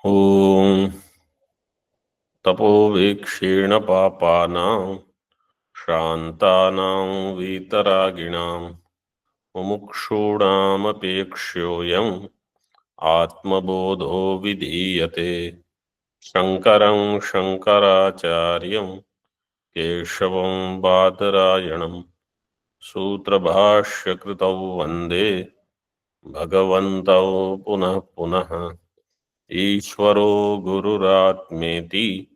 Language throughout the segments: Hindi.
ॐ तपोवीक्षेण पापानां श्रान्तानां वीतरागिणां मुमुक्षूणामपेक्ष्योऽयम् आत्मबोधो विधीयते। शङ्करं शङ्कराचार्यं केशवं बादरायणं सूत्रभाष्यकृतौ वन्दे भगवन्तौ पुनः पुनः। ईश्वरो गुरुरात्मेति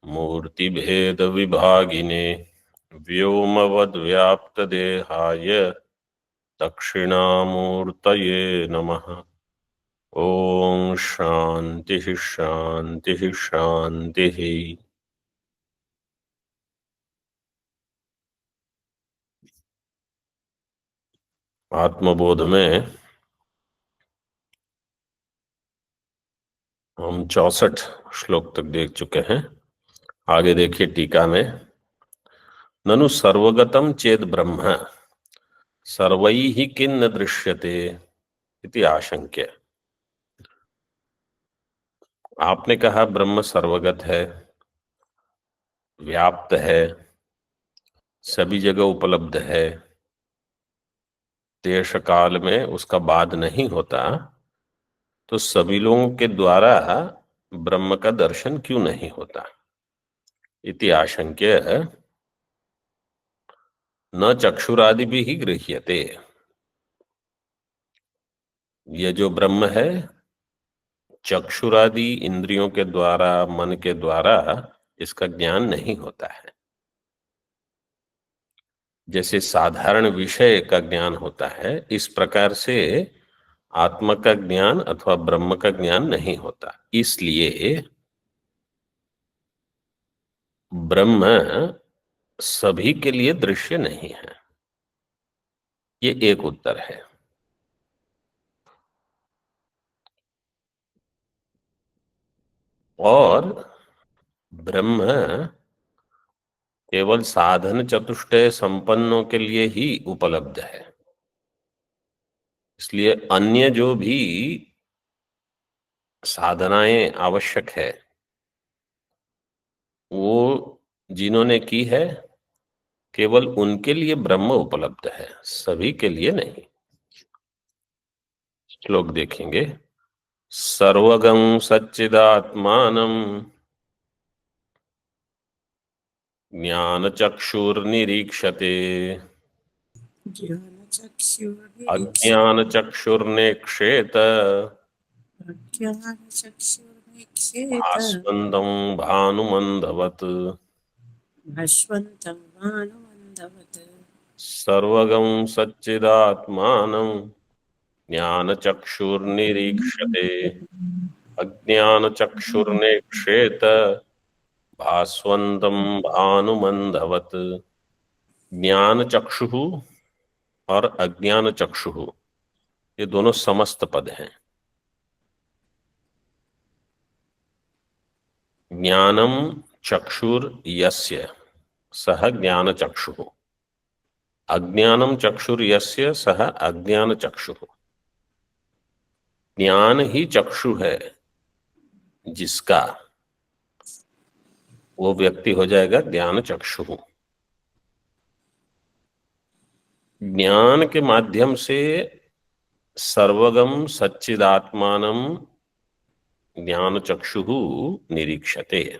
मूर्तिभेदविभागिने व्योमवद्व्याप्तदेहाय दक्षिणामूर्तये नमः। ओम शांति शांति शांति। आत्मबोध में हम 64 श्लोक तक देख चुके हैं। आगे देखिए टीका में, ननु सर्वगतम चेद ब्रह्म सर्वैः किन्न दृश्यते इति आशंक्य। आपने कहा ब्रह्म सर्वगत है, व्याप्त है, सभी जगह उपलब्ध है, देश काल में उसका बाद नहीं होता, तो सभी लोगों के द्वारा ब्रह्म का दर्शन क्यों नहीं होता? इति आशंक्य न चक्षुरादि भी ही गृह्यते। ये जो ब्रह्म है चक्षुरादि इंद्रियों के द्वारा, मन के द्वारा इसका ज्ञान नहीं होता है। जैसे साधारण विषय का ज्ञान होता है, इस प्रकार से आत्मा का ज्ञान अथवा ब्रह्म का ज्ञान नहीं होता। इसलिए ब्रह्म सभी के लिए दृश्य नहीं है। ये एक उत्तर है। और ब्रह्म केवल साधन चतुष्टय संपन्नों के लिए ही उपलब्ध है। इसलिए अन्य जो भी साधनाएं आवश्यक है वो जिन्होंने की है केवल उनके लिए ब्रह्म उपलब्ध है, सभी के लिए नहीं। श्लोक देखेंगे, सर्वगं सच्चिदात्मानं ज्ञानचक्षुर्निरीक्षते अज्ञानचक्षुर्नेक्षेत भास्वन्तं भानुमन्दवत्। सर्वगं सच्चिदात्मानं ज्ञानचक्षुर्निरीक्षते अज्ञानचक्षुर्नेक्षेत भास्वन्तं भानुमन्दवत्। ज्ञान चक्षु और अज्ञान चक्षु ये दोनों समस्त पद हैं। ज्ञानम चक्षुर यस्य सह ज्ञान चक्षु, अज्ञानम चक्षुर यस्य सह अज्ञान चक्षु। ज्ञान ही चक्षु है जिसका, वो व्यक्ति हो जाएगा ज्ञान चक्षु। ज्ञान के माध्यम से सर्वगम सच्चिदात्मानं ज्ञान चक्षु निरीक्षते,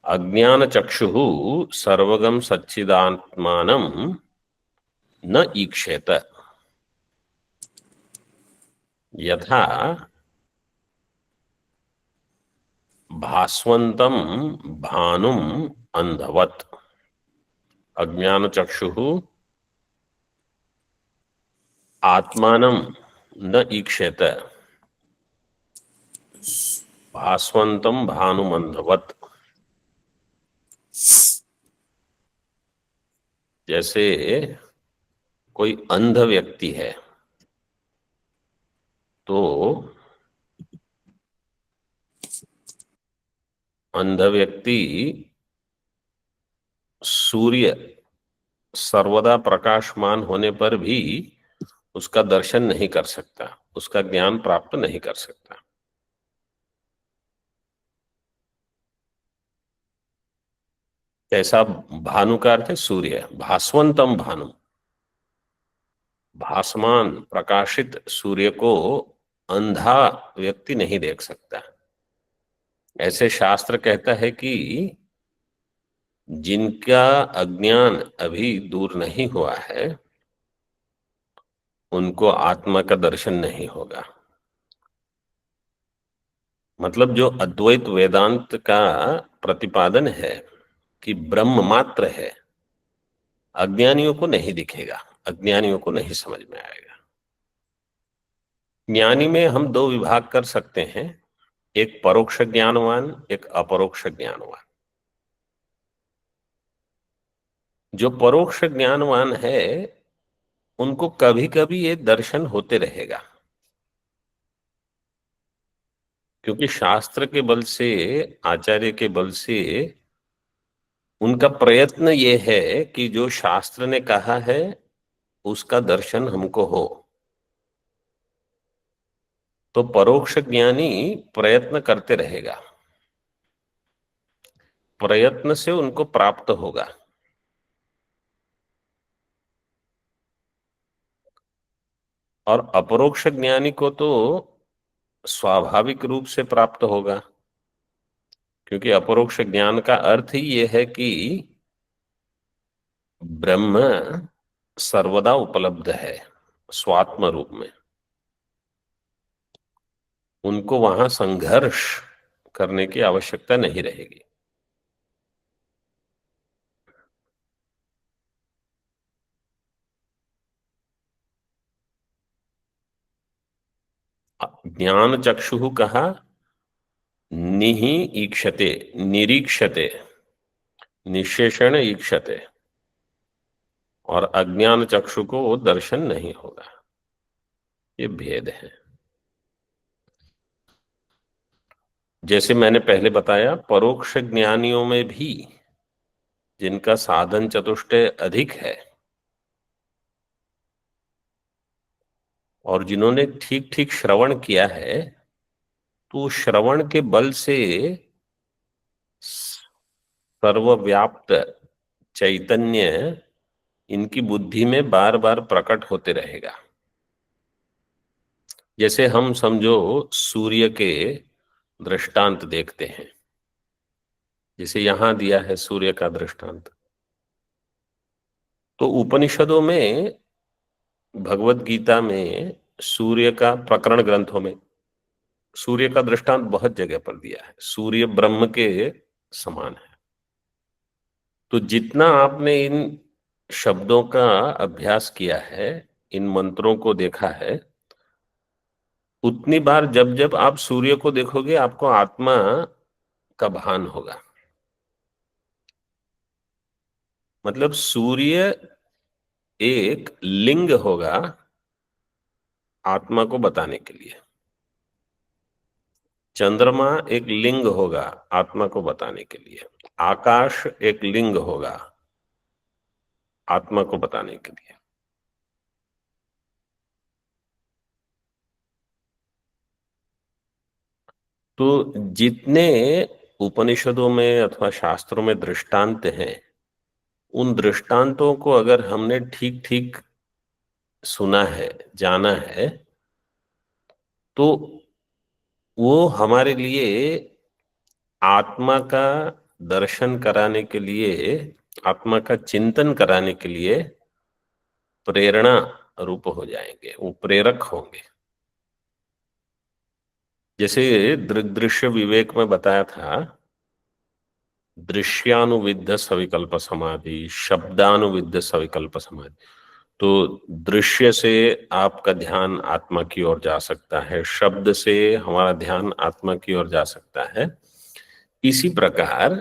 अज्ञान चक्षु सर्वगम सच्चिदात्मानं न ईक्षेत। यथा भास्वन्तं भानुम अंधवत्, अज्ञान चक्षु आत्मानं न ईक्षेत भास्वन्तं भानुमंधवत्। जैसे कोई अंध व्यक्ति है तो अंध व्यक्ति सूर्य सर्वदा प्रकाशमान होने पर भी उसका दर्शन नहीं कर सकता, उसका ज्ञान प्राप्त नहीं कर सकता। कैसा? भानु का अर्थ है सूर्य, भास्वंतम भानु, भासमान प्रकाशित सूर्य को अंधा व्यक्ति नहीं देख सकता। ऐसे शास्त्र कहता है कि जिनका अज्ञान अभी दूर नहीं हुआ है उनको आत्मा का दर्शन नहीं होगा। मतलब जो अद्वैत वेदांत का प्रतिपादन है कि ब्रह्म मात्र है, अज्ञानियों को नहीं दिखेगा, अज्ञानियों को नहीं समझ में आएगा। ज्ञानी में हम दो विभाग कर सकते हैं, एक परोक्ष ज्ञानवान, एक अपरोक्ष ज्ञानवान। जो परोक्ष ज्ञानवान है उनको कभी कभी ये दर्शन होते रहेगा, क्योंकि शास्त्र के बल से, आचार्य के बल से उनका प्रयत्न ये है कि जो शास्त्र ने कहा है उसका दर्शन हमको हो। तो परोक्ष ज्ञानी प्रयत्न करते रहेगा, प्रयत्न से उनको प्राप्त होगा। और अपरोक्ष ज्ञानी को तो स्वाभाविक रूप से प्राप्त होगा, क्योंकि अपरोक्ष ज्ञान का अर्थ ही यह है कि ब्रह्म सर्वदा उपलब्ध है स्वात्म रूप में। उनको वहां संघर्ष करने की आवश्यकता नहीं रहेगी। ज्ञान चक्षु कहा, निहि ईक्षते, निरीक्षते, निशेषण ईक्षते, और अज्ञान चक्षु को वो दर्शन नहीं होगा। ये भेद है। जैसे मैंने पहले बताया, परोक्ष ज्ञानियों में भी जिनका साधन चतुष्टय अधिक है और जिन्होंने ठीक ठीक श्रवण किया है, तो श्रवण के बल से सर्वव्याप्त चैतन्य इनकी बुद्धि में बार बार प्रकट होते रहेगा। जैसे हम समझो सूर्य के दृष्टांत देखते हैं, जैसे यहां दिया है सूर्य का दृष्टांत, तो उपनिषदों में, भगवत गीता में, सूर्य का प्रकरण ग्रंथों में सूर्य का दृष्टांत बहुत जगह पर दिया है। सूर्य ब्रह्म के समान है। तो जितना आपने इन शब्दों का अभ्यास किया है, इन मंत्रों को देखा है, उतनी बार जब जब आप सूर्य को देखोगे आपको आत्मा का भान होगा। मतलब सूर्य एक लिंग होगा आत्मा को बताने के लिए, चंद्रमा एक लिंग होगा आत्मा को बताने के लिए, आकाश एक लिंग होगा आत्मा को बताने के लिए। तो जितने उपनिषदों में अथवा शास्त्रों में दृष्टांत हैं, उन दृष्टांतों को अगर हमने ठीक ठीक सुना है, जाना है, तो वो हमारे लिए आत्मा का दर्शन कराने के लिए, आत्मा का चिंतन कराने के लिए प्रेरणा रूप हो जाएंगे, वो प्रेरक होंगे। जैसे दृग्दृश्य विवेक में बताया था, दृश्यानुविद्ध सविकल्प समाधि, शब्दानुविद्ध सविकल्प समाधि। तो दृश्य से आपका ध्यान आत्मा की ओर जा सकता है, शब्द से हमारा ध्यान आत्मा की ओर जा सकता है। इसी प्रकार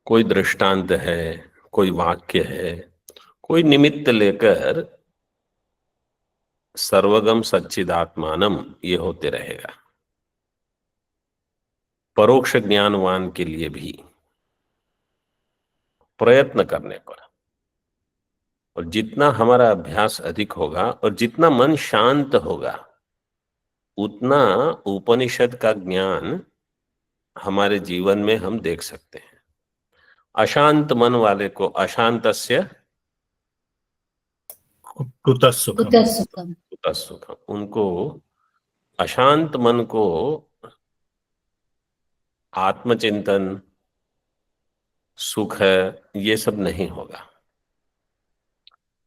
कोई दृष्टांत है, कोई वाक्य है, कोई निमित्त लेकर सर्वगम सच्चिदात्मानम ये होते रहेगा। परोक्ष ज्ञानवान के लिए भी प्रयत्न करने पर, और जितना हमारा अभ्यास अधिक होगा और जितना मन शांत होगा, उतना उपनिषद का ज्ञान हमारे जीवन में हम देख सकते हैं। अशांत मन वाले को अशांतस्य कुतः सुखम। कुतः सुखम। कुतः सुखम, उनको अशांत मन को आत्मचिंतन, सुख है, ये सब नहीं होगा।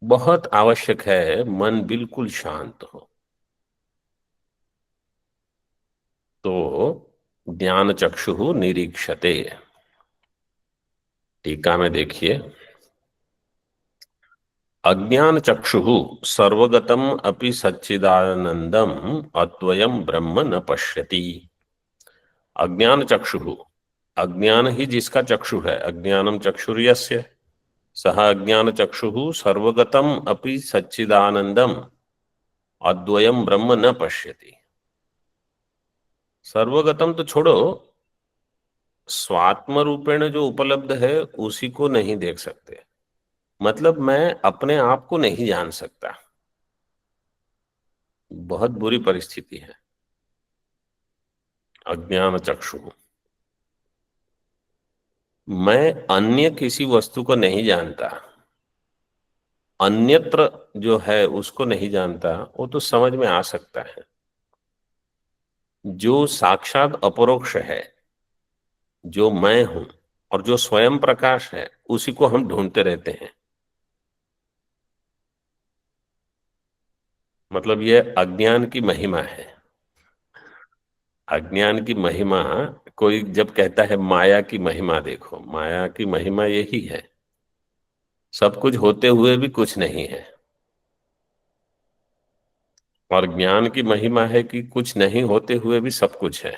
बहुत आवश्यक है मन बिल्कुल शांत हो। तो ज्ञान चक्षु निरीक्षते, टीका में देखिए, अज्ञान चक्षु सर्वगतम अपि सच्चिदानंदम अद्वयम ब्रह्म न पश्यति। अज्ञान चक्षु, अज्ञान ही जिसका चक्षु है, अज्ञानम चक्षुर्यस्य सह अज्ञान चक्षु सर्वगतम अपि सच्चिदानंदम अद्वयम ब्रह्म न पश्यति। सर्वगतम तो छोड़ो, स्वात्म रूपेण जो उपलब्ध है उसी को नहीं देख सकते। मतलब मैं अपने आप को नहीं जान सकता। बहुत बुरी परिस्थिति है। अज्ञान चक्षु, मैं अन्य किसी वस्तु को नहीं जानता, अन्यत्र जो है उसको नहीं जानता, वो तो समझ में आ सकता है। जो साक्षात अपरोक्ष है, जो मैं हूं और जो स्वयं प्रकाश है, उसी को हम ढूंढते रहते हैं। मतलब ये अज्ञान की महिमा है। अज्ञान की महिमा, कोई जब कहता है माया की महिमा, देखो माया की महिमा यही है, सब कुछ होते हुए भी कुछ नहीं है। और ज्ञान की महिमा है कि कुछ नहीं होते हुए भी सब कुछ है।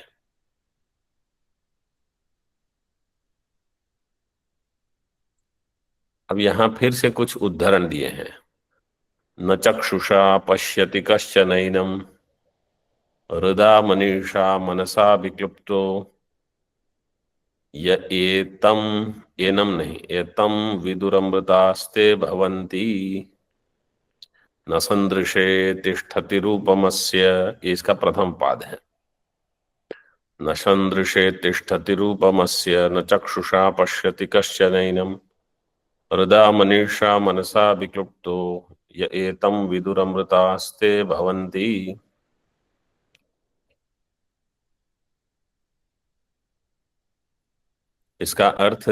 अब यहां फिर से कुछ उदाहरण दिए हैं। न चक्षुषा पश्यति कश्चनैनम हृदा मनीषा मनसा विक्लुप्तो य एतम, एनम नहीं, एतम विदुरमृतास्ते भवन्ति न संदृशे तिष्ठति रूपमस्य, ये इसका प्रथम पाद है। न संदृशे तिष्ठति रूपमस्य न चक्षुषा पश्यति कश्चनैनम हृदा मनीषा मनसा विक्लुप्तो य एतम विदुरमृतास्ते भवन्ति। इसका अर्थ,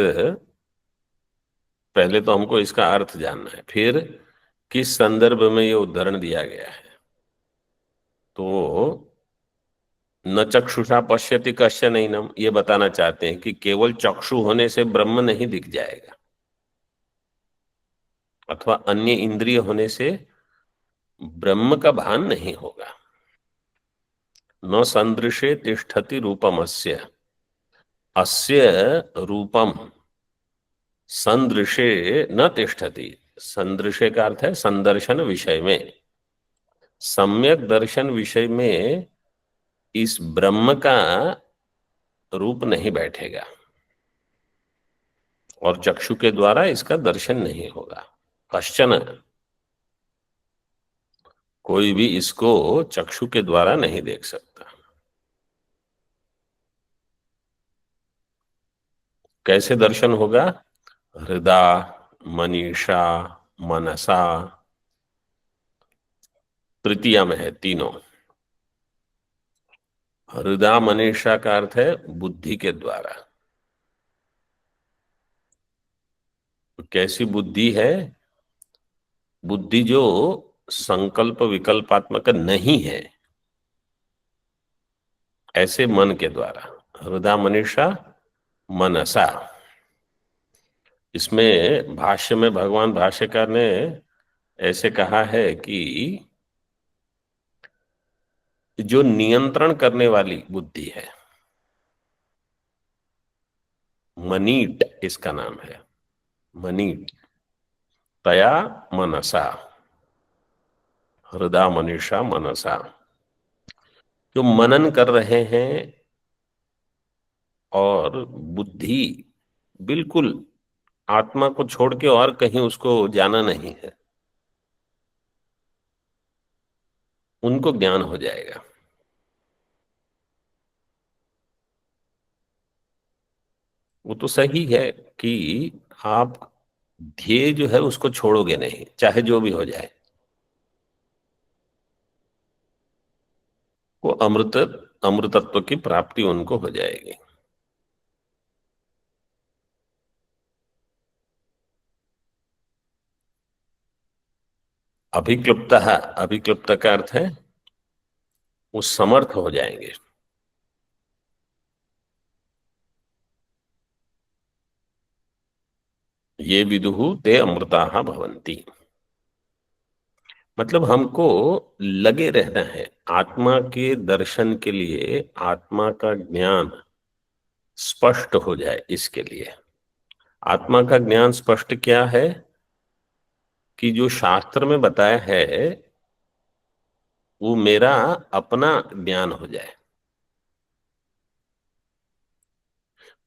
पहले तो हमको इसका अर्थ जानना है, फिर किस संदर्भ में ये उदाहरण दिया गया है। तो न चक्षुषा पश्यति कश्चनैनम, ये बताना चाहते हैं कि केवल चक्षु होने से ब्रह्म नहीं दिख जाएगा, अथवा अन्य इंद्रिय होने से ब्रह्म का भान नहीं होगा। न संदृशे तिष्ठति रूपमस्य, अस्य रूपम संदृशे न तिष्ठति। संदृशे का अर्थ है संदर्शन विषय में, सम्यक दर्शन विषय में इस ब्रह्म का रूप नहीं बैठेगा और चक्षु के द्वारा इसका दर्शन नहीं होगा। कश्चन, कोई भी इसको चक्षु के द्वारा नहीं देख सकता। कैसे दर्शन होगा? हृदा मनीषा मनसा, तृतीया में है तीनों। हृदा मनीषा का अर्थ है बुद्धि के द्वारा। कैसी बुद्धि है? बुद्धि जो संकल्प विकल्पात्मक नहीं है, ऐसे मन के द्वारा। हृदा मनीषा मनसा, इसमें भाष्य में भगवान भाष्यकार ने ऐसे कहा है कि जो नियंत्रण करने वाली बुद्धि है, मनीट इसका नाम है, मनीट, तया मनसा, हृदा मनीषा मनसा, जो मनन कर रहे हैं और बुद्धि बिल्कुल आत्मा को छोड़ के और कहीं उसको जाना नहीं है, उनको ज्ञान हो जाएगा। वो तो सही है कि आप ध्येय जो है उसको छोड़ोगे नहीं, चाहे जो भी हो जाए। वो अमृतत्व की प्राप्ति उनको हो जाएगी। अभिक्लुप्त, अभिक्लुप्त का अर्थ है वो समर्थ हो जाएंगे। ये विदुहु ते अमृताः भवन्ति। मतलब हमको लगे रहना है आत्मा के दर्शन के लिए, आत्मा का ज्ञान स्पष्ट हो जाए इसके लिए। आत्मा का ज्ञान स्पष्ट क्या है कि जो शास्त्र में बताया है वो मेरा अपना ज्ञान हो जाए।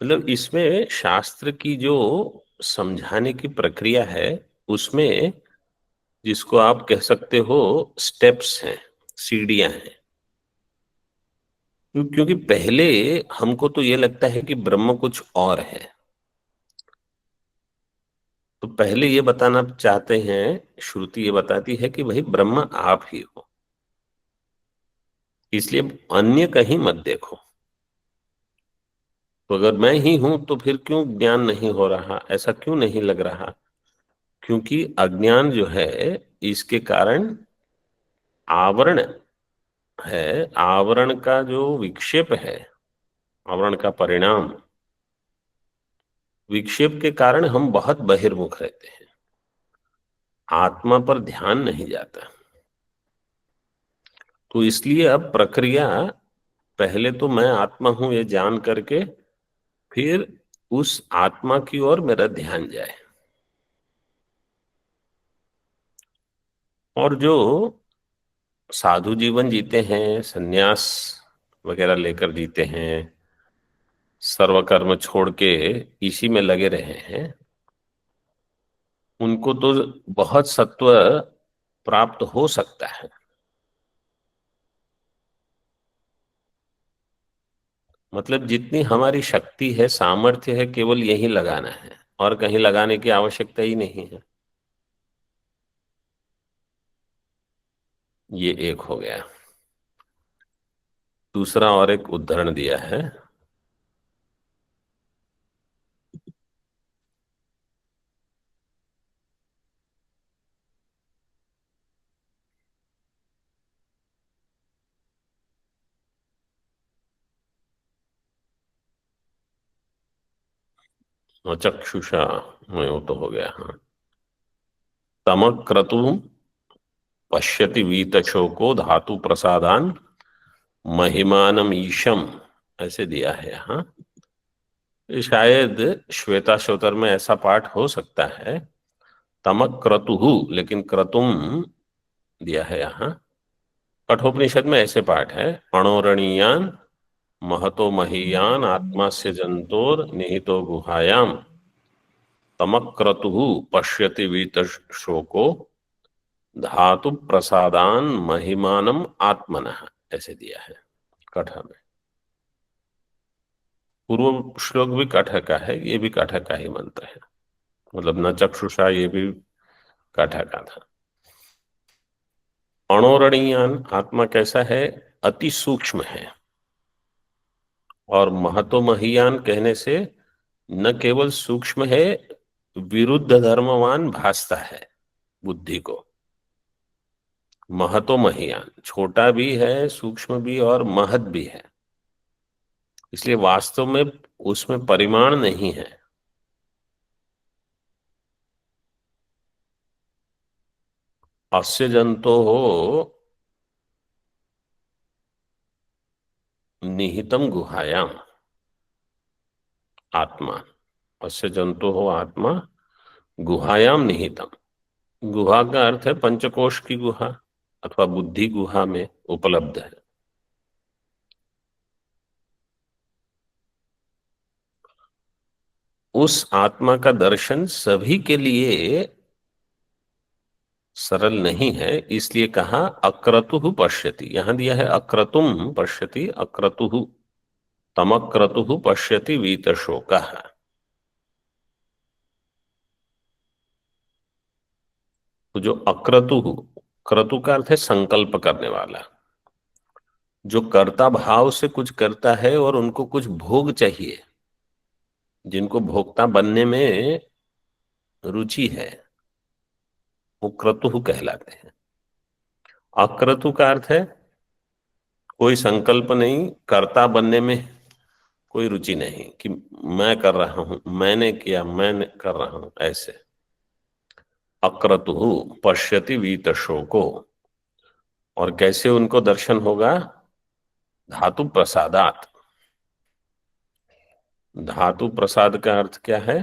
मतलब इसमें शास्त्र की जो समझाने की प्रक्रिया है उसमें, जिसको आप कह सकते हो स्टेप्स हैं, सीढ़ियां हैं। क्योंकि पहले हमको तो ये लगता है कि ब्रह्म कुछ और है, तो पहले ये बताना चाहते हैं, श्रुति ये बताती है कि भाई ब्रह्म आप ही हो, इसलिए अन्य कहीं मत देखो। तो अगर मैं ही हूं तो फिर क्यों ज्ञान नहीं हो रहा, ऐसा क्यों नहीं लग रहा? क्योंकि अज्ञान जो है इसके कारण आवरण है, आवरण का जो विक्षेप है, आवरण का परिणाम, विक्षेप के कारण हम बहुत बहिर्मुख रहते हैं, आत्मा पर ध्यान नहीं जाता। तो इसलिए अब प्रक्रिया, पहले तो मैं आत्मा हूं ये जान करके फिर उस आत्मा की ओर मेरा ध्यान जाए। और जो साधु जीवन जीते हैं, सन्यास वगैरह लेकर जीते हैं, सर्व कर्म छोड़ के इसी में लगे रहे हैं, उनको तो बहुत सत्व प्राप्त हो सकता है। मतलब जितनी हमारी शक्ति है, सामर्थ्य है, केवल यही लगाना है और कहीं लगाने की आवश्यकता ही नहीं है। ये एक हो गया। दूसरा और एक उदाहरण दिया है। चक्षुषा में वो तो हो गया, हाँ। तमक क्रतु पश्यति वीत शोको धातु प्रसादान महिमानम ईशम, ऐसे दिया है यहाँ। ये शायद श्वेता श्वतर में ऐसा पाठ हो सकता है, तमक क्रतुहु, लेकिन क्रतुम दिया है यहाँ। कठोपनिषद में ऐसे पाठ है, अणोरणीयान महतो महीयान आत्मा से जंतोर निहितो गुहायाम तमक क्रतुहु पश्यति वीत शोको धातु प्रसादान महिमानम आत्मनः, ऐसे दिया है कठ में। पूर्व श्लोक भी कठ का है, ये भी कठ का ही मंत्र है। मतलब न चक्षुषा ये भी कठ का था। अणोरणीयान, आत्मा कैसा है? अति सूक्ष्म है। और महतो महियान कहने से न केवल सूक्ष्म है, विरुद्ध धर्मवान भासता है बुद्धि को। महतो महियान, छोटा भी है, सूक्ष्म भी और महत भी है, इसलिए वास्तव में उसमें परिमाण नहीं है। अस्य जंतो हो निहितम गुहायाम आत्मा, अस्य जंतो हो आत्मा गुहायाम निहितम। गुहा का अर्थ है पंचकोश की गुहा अथवा बुद्धि गुहा में उपलब्ध है। उस आत्मा का दर्शन सभी के लिए सरल नहीं है, इसलिए कहा अक्रतुः पश्यति। यहां दिया है अक्रतुम पश्यति, अक्रतुः, तमक्रतुः पश्यति वीतशोकः। तो जो अक्रतु, क्रतु का अर्थ है संकल्प करने वाला, जो कर्ता भाव से कुछ करता है और उनको कुछ भोग चाहिए, जिनको भोक्ता बनने में रुचि है, वो क्रतु कहलाते हैं। अक्रतु का अर्थ है कोई संकल्प नहीं, कर्ता बनने में कोई रुचि नहीं कि मैं कर रहा हूं, मैंने किया, मैं कर रहा हूं, ऐसे। अक्रतु पश्यति वीत शोको। और कैसे उनको दर्शन होगा? धातु प्रसादात। धातु प्रसाद का अर्थ क्या है?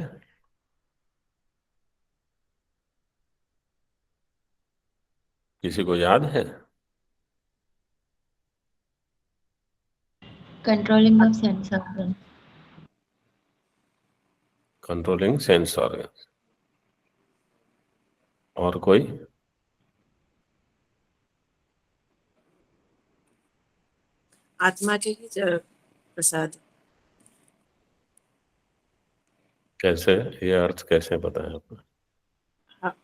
किसी को याद है? Controlling of sense organ. Controlling sense organ. और कोई? आत्मा के ही प्रसाद। कैसे? ये अर्थ कैसे पता है आपको? हाँ,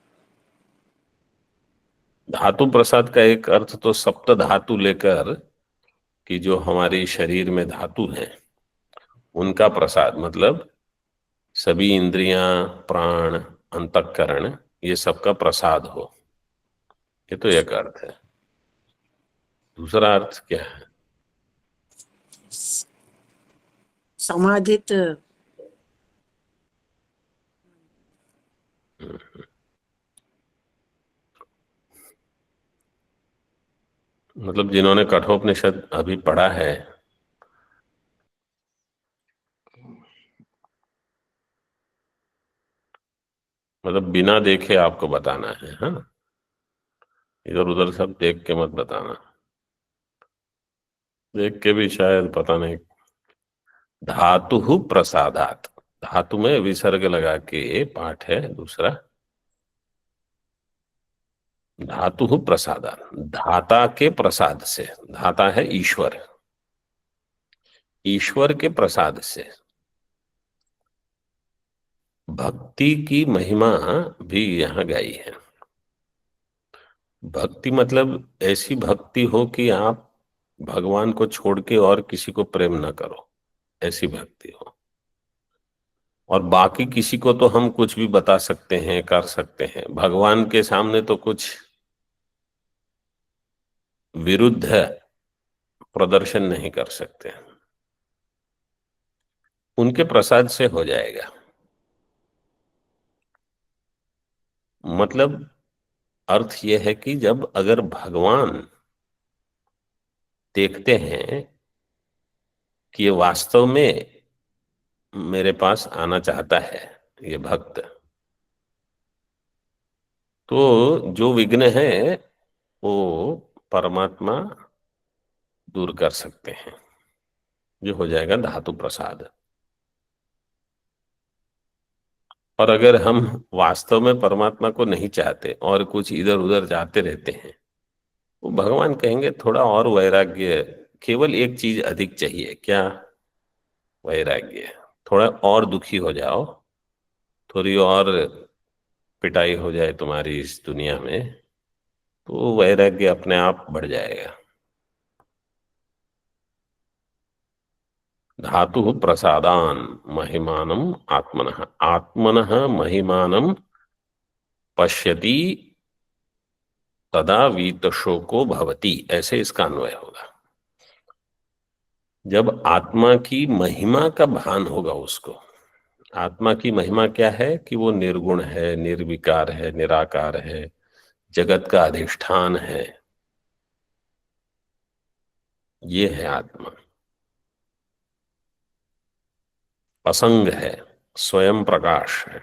धातु प्रसाद का एक अर्थ तो सप्त धातु लेकर कि जो हमारी शरीर में धातु है उनका प्रसाद, मतलब सभी इंद्रियां, प्राण, अंतःकरण, ये सबका प्रसाद हो, ये तो एक अर्थ है। दूसरा अर्थ क्या है? समाधित मतलब जिन्होंने कठोपनिषद अभी पढ़ा है, मतलब बिना देखे आपको बताना है, हाँ, इधर उधर सब देख के मत बताना। देख के भी शायद पता नहीं। धातु प्रसादात, धातु में विसर्ग लगा के पाठ है दूसरा। धातु प्रसादात, धाता के प्रसाद से, धाता है ईश्वर, ईश्वर के प्रसाद से। भक्ति की महिमा भी यहाँ गाई है। भक्ति मतलब ऐसी भक्ति हो कि आप भगवान को छोड़ के और किसी को प्रेम ना करो, ऐसी भक्ति हो। और बाकी किसी को तो हम कुछ भी बता सकते हैं, कर सकते हैं, भगवान के सामने तो कुछ विरुद्ध प्रदर्शन नहीं कर सकते। उनके प्रसाद से हो जाएगा। मतलब अर्थ यह है कि जब अगर भगवान देखते हैं कि ये वास्तव में मेरे पास आना चाहता है ये भक्त, तो जो विघ्न है वो परमात्मा दूर कर सकते हैं, जो हो जाएगा धातु प्रसाद। और अगर हम वास्तव में परमात्मा को नहीं चाहते और कुछ इधर उधर जाते रहते हैं, तो भगवान कहेंगे थोड़ा और वैराग्य, केवल एक चीज अधिक चाहिए, क्या? वैराग्य। थोड़ा और दुखी हो जाओ, थोड़ी और पिटाई हो जाए तुम्हारी इस दुनिया में, तो वैराग्य अपने आप बढ़ जाएगा। धातु प्रसादान महिमानम आत्मनः, आत्मनः महिमानम पश्यति तदा वीतशोको भवति, ऐसे इसका अन्वय होगा। जब आत्मा की महिमा का भान होगा उसको। आत्मा की महिमा क्या है? कि वो निर्गुण है, निर्विकार है, निराकार है, जगत का अधिष्ठान है, ये है आत्मा। असंग है, स्वयं प्रकाश है।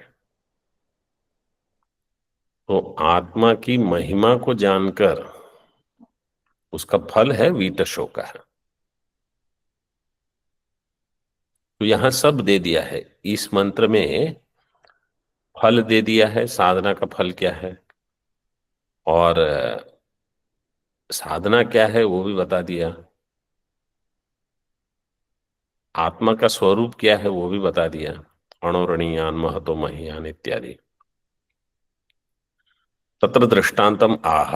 तो आत्मा की महिमा को जानकर उसका फल है वीतशोक है। तो यहां सब दे दिया है इस मंत्र में। फल दे दिया है, साधना का फल क्या है, और साधना क्या है वो भी बता दिया। आत्मा का स्वरूप क्या है वो भी बता दिया, अणोरणीयान महतो महीयान इत्यादि। तत्र दृष्टान्तम आह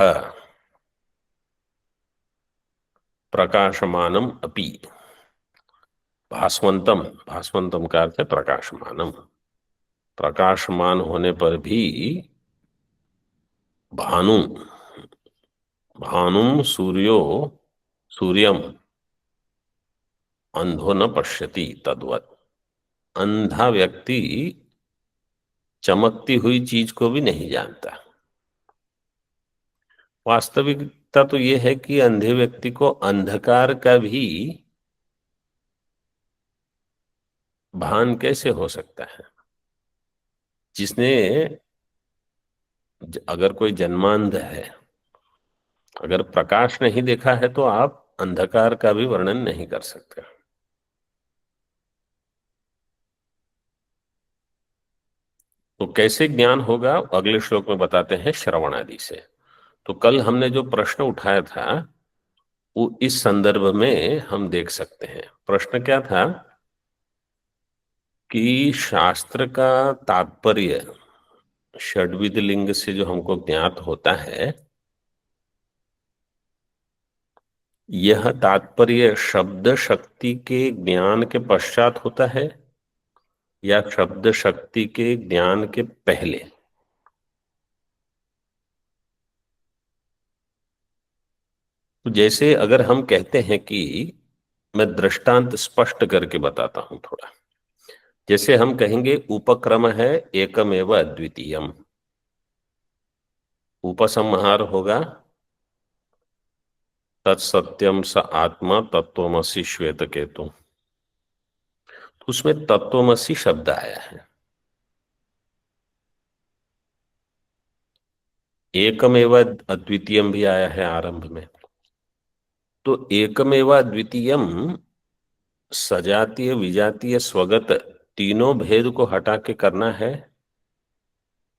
प्रकाशमानम अपि। भास्वंतम, भास्वंतम का अर्थ है प्रकाशमानम। प्रकाशमान होने पर भी भानु, भानुम सूर्यो सूर्यम अंधो न पश्यति तद्वत्। अंधा व्यक्ति चमकती हुई चीज को भी नहीं जानता। वास्तविकता तो यह है कि अंधे व्यक्ति को अंधकार का भी भान कैसे हो सकता है। जिसने, अगर कोई जन्मांध है, अगर प्रकाश नहीं देखा है तो आप अंधकार का भी वर्णन नहीं कर सकते। तो कैसे ज्ञान होगा, अगले श्लोक में बताते हैं श्रवण आदि से। तो कल हमने जो प्रश्न उठाया था वो इस संदर्भ में हम देख सकते हैं। प्रश्न क्या था कि शास्त्र का तात्पर्य षड्विध लिंग से जो हमको ज्ञात होता है, यह तात्पर्य शब्द शक्ति के ज्ञान के पश्चात होता है या शब्द शक्ति के ज्ञान के पहले। तो जैसे अगर हम कहते हैं कि, मैं दृष्टांत स्पष्ट करके बताता हूं थोड़ा। जैसे हम कहेंगे उपक्रम है एकमेव अद्वितीयम, उपसंहार होगा तत्सत्यम स आत्मा तत्वमसि श्वेत केतु। उसमें तत्वमसि शब्द आया है। एकमेव अद्वितीयम भी आया है आरंभ में। तो एकमेव अद्वितीयम सजातीय विजातीय स्वगत तीनों भेद को हटा के करना है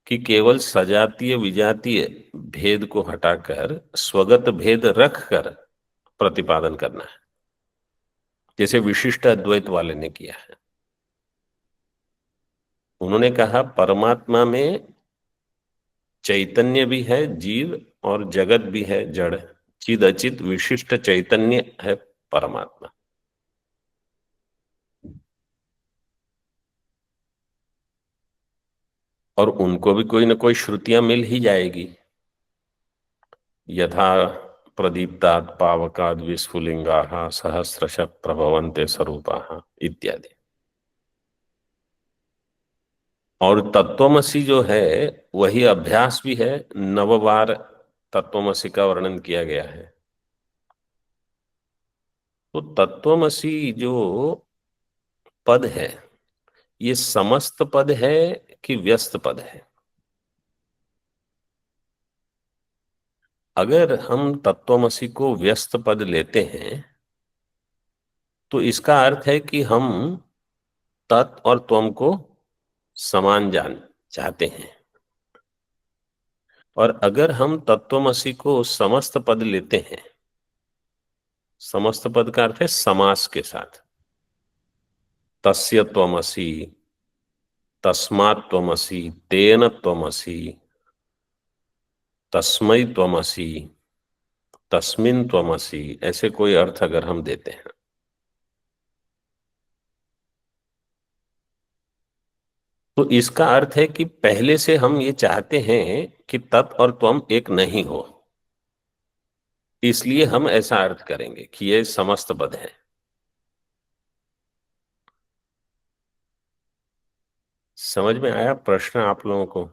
कि केवल सजातीय विजातीय भेद को हटाकर स्वगत भेद रखकर प्रतिपादन करना है, जैसे विशिष्ट अद्वैत वाले ने किया है। उन्होंने कहा परमात्मा में चैतन्य भी है जीव और जगत भी है जड़, चिद अचित विशिष्ट चैतन्य है परमात्मा। और उनको भी कोई ना कोई श्रुतियां मिल ही जाएगी। यथा प्रदीप्तात् पावकाद् विस्फुलिंगाः सहस्रश प्रभवन्ते स्वरूपाः इत्यादि। और तत्वमसि जो है वही अभ्यास भी है, 9 बार तत्वमसि का वर्णन किया गया है। तो तत्वमसि जो पद है ये समस्त पद है कि व्यस्त पद है। अगर हम तत्वमसि को व्यस्त पद लेते हैं तो इसका अर्थ है कि हम तत् और त्वम को समान जान चाहते हैं। और अगर हम तत्वमसि को समस्त पद लेते हैं, समस्त पद का अर्थ है समास के साथ, तस्य त्वमसि, तस्मात् त्वमसि, तेन त्वमसि, तस्मै त्वमसि, तस्मिन् त्वमसि, ऐसे कोई अर्थ अगर हम देते हैं तो इसका अर्थ है कि पहले से हम ये चाहते हैं कि तत् और त्वम एक नहीं हो, इसलिए हम ऐसा अर्थ करेंगे कि ये समस्त पद है। समझ में आया प्रश्न आप लोगों को?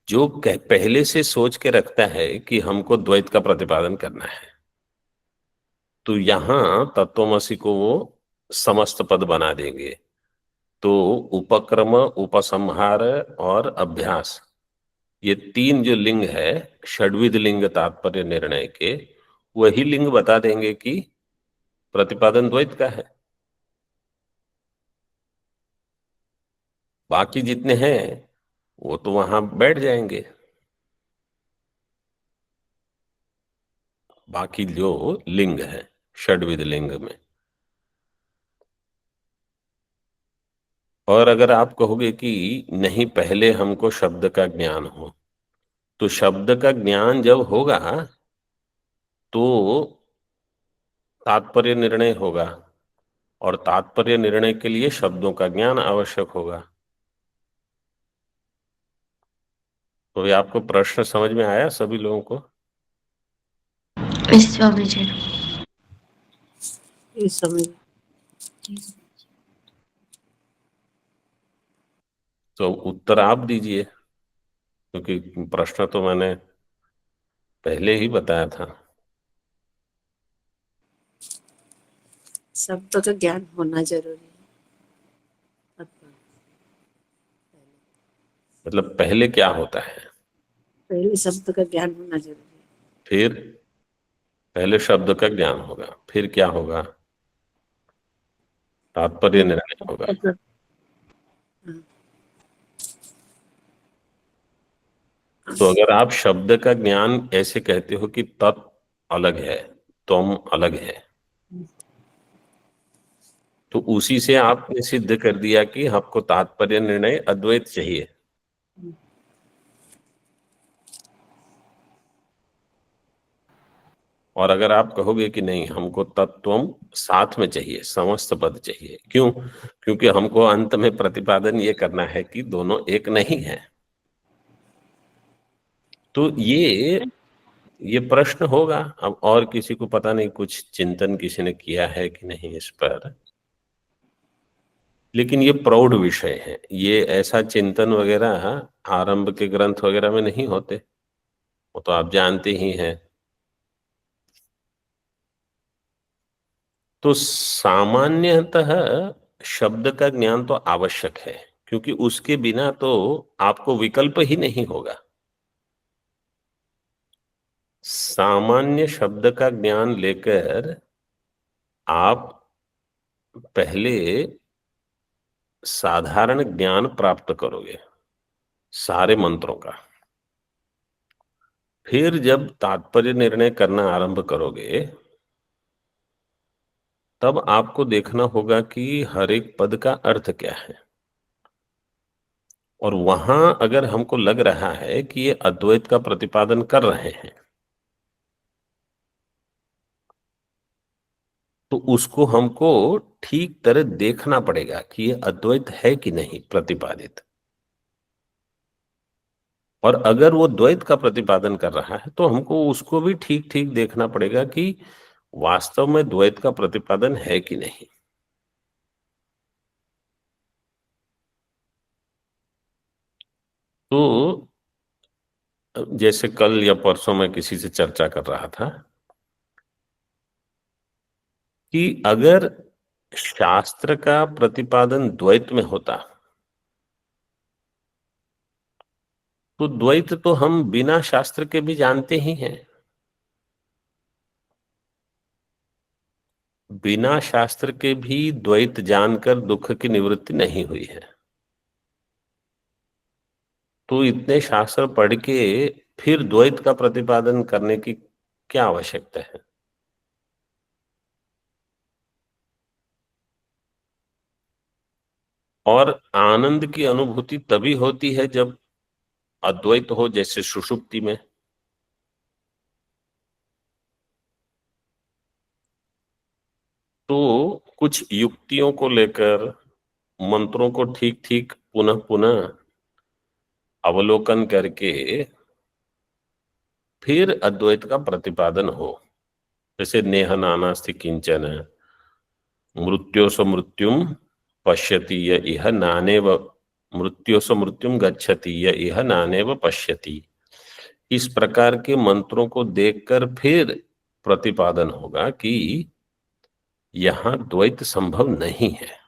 जो पहले से सोच के रखता है कि हमको द्वैत का प्रतिपादन करना है, तो यहां तत्वमसि को वो समस्त पद बना देंगे। तो उपक्रम, उपसंहार और अभ्यास, ये 3 जो लिंग है षड्विध लिंग तात्पर्य निर्णय के, वही लिंग बता देंगे कि प्रतिपादन द्वैत का है। बाकी जितने हैं वो तो वहां बैठ जाएंगे। बाकी जो लिंग है षड्विध लिंग में, और अगर आप कहोगे कि नहीं, पहले हमको शब्द का ज्ञान हो, तो शब्द का ज्ञान जब होगा तो तात्पर्य निर्णय होगा, और तात्पर्य निर्णय के लिए शब्दों का ज्ञान आवश्यक होगा। तो ये आपको प्रश्न समझ में आया सभी लोगों को? इस स्वामी जी। इस समय तो उत्तर आप दीजिए, क्योंकि प्रश्न तो मैंने पहले ही बताया था। शब्द का ज्ञान होना जरूरी है। मतलब पहले क्या होता है? पहले शब्द का ज्ञान होना जरूरी है। फिर पहले शब्द का ज्ञान होगा, फिर क्या होगा? तात्पर्य निर्णय होगा। मतलब हाँ, तो अगर आप शब्द का ज्ञान ऐसे कहते हो कि तत् अलग है, तुम अलग है, तो उसी से आपने सिद्ध कर दिया कि आपको तात्पर्य निर्णय अद्वैत चाहिए। और अगर आप कहोगे कि नहीं, हमको तत्वम साथ में चाहिए, समस्त पद चाहिए, क्यों? क्योंकि हमको अंत में प्रतिपादन ये करना है कि दोनों एक नहीं है। तो ये प्रश्न होगा। अब और किसी को पता नहीं, कुछ चिंतन किसी ने किया है कि नहीं इस पर, लेकिन ये प्रौढ़ विषय है। ये ऐसा चिंतन वगैरह आरंभ के ग्रंथ वगैरह में नहीं होते, वो तो आप जानते ही हैं। तो सामान्यतः शब्द का ज्ञान तो आवश्यक है, क्योंकि उसके बिना तो आपको विकल्प ही नहीं होगा। सामान्य शब्द का ज्ञान लेकर आप पहले साधारण ज्ञान प्राप्त करोगे सारे मंत्रों का। फिर जब तात्पर्य निर्णय करना आरंभ करोगे, तब आपको देखना होगा कि हर एक पद का अर्थ क्या है। और वहां अगर हमको लग रहा है कि ये अद्वैत का प्रतिपादन कर रहे हैं, तो उसको हमको ठीक तरह देखना पड़ेगा कि ये अद्वैत है कि नहीं प्रतिपादित। और अगर वो द्वैत का प्रतिपादन कर रहा है, तो हमको उसको भी ठीक ठीक देखना पड़ेगा कि वास्तव में द्वैत का प्रतिपादन है कि नहीं। तो जैसे कल या परसों मैं किसी से चर्चा कर रहा था कि अगर शास्त्र का प्रतिपादन द्वैत में होता, तो द्वैत तो हम बिना शास्त्र के भी जानते ही हैं। बिना शास्त्र के भी द्वैत जानकर दुख की निवृत्ति नहीं हुई है। तो इतने शास्त्र पढ़ के फिर द्वैत का प्रतिपादन करने की क्या आवश्यकता है? और आनंद की अनुभूति तभी होती है जब अद्वैत हो, जैसे सुषुप्ति में। तो कुछ युक्तियों को लेकर मंत्रों को ठीक ठीक पुनः पुनः अवलोकन करके फिर अद्वैत का प्रतिपादन हो। जैसे नेह नानास्ति किंचन मृत्योस मृत्युम पश्यति य इह नानेव मृत्योस मृत्युम गच्छति य इह नानेव पश्यति। इस प्रकार के मंत्रों को देखकर फिर प्रतिपादन होगा कि यहां द्वैत संभव नहीं है।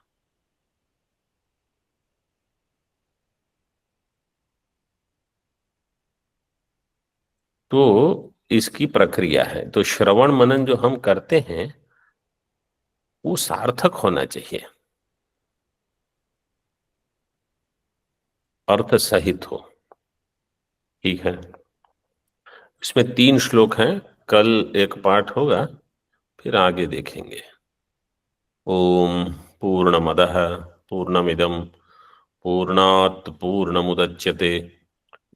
तो इसकी प्रक्रिया है। तो श्रवण मनन जो हम करते हैं वो सार्थक होना चाहिए, अर्थ सहित हो। ठीक है, इसमें 3 श्लोक हैं, कल एक पाठ होगा, फिर आगे देखेंगे। ओम पूर्णमदः पूर्णमिदं पूर्णात् पूर्णमुदच्यते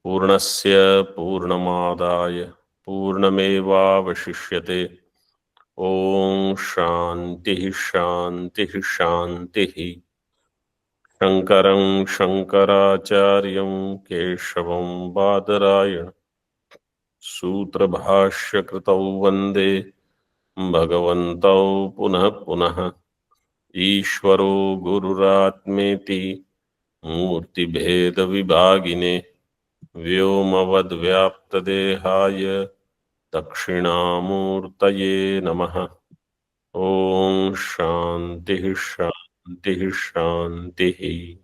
पूर्णस्य पूर्णमादाय पूर्णमेवावशिष्यते। ओम शांति शांति शांति। शंकरं शंकराचार्यं केशवं बादरायण सूत्रभाष्यकृतौ वन्दे भगवन्तौ पुनः पुनः। ईश्वरो गुरुरात्मेति मूर्तिभेदविभागिने व्योमवद्व्याप्तदेहाय दक्षिणामूर्तये नमः। ओम शांति शांति शांति।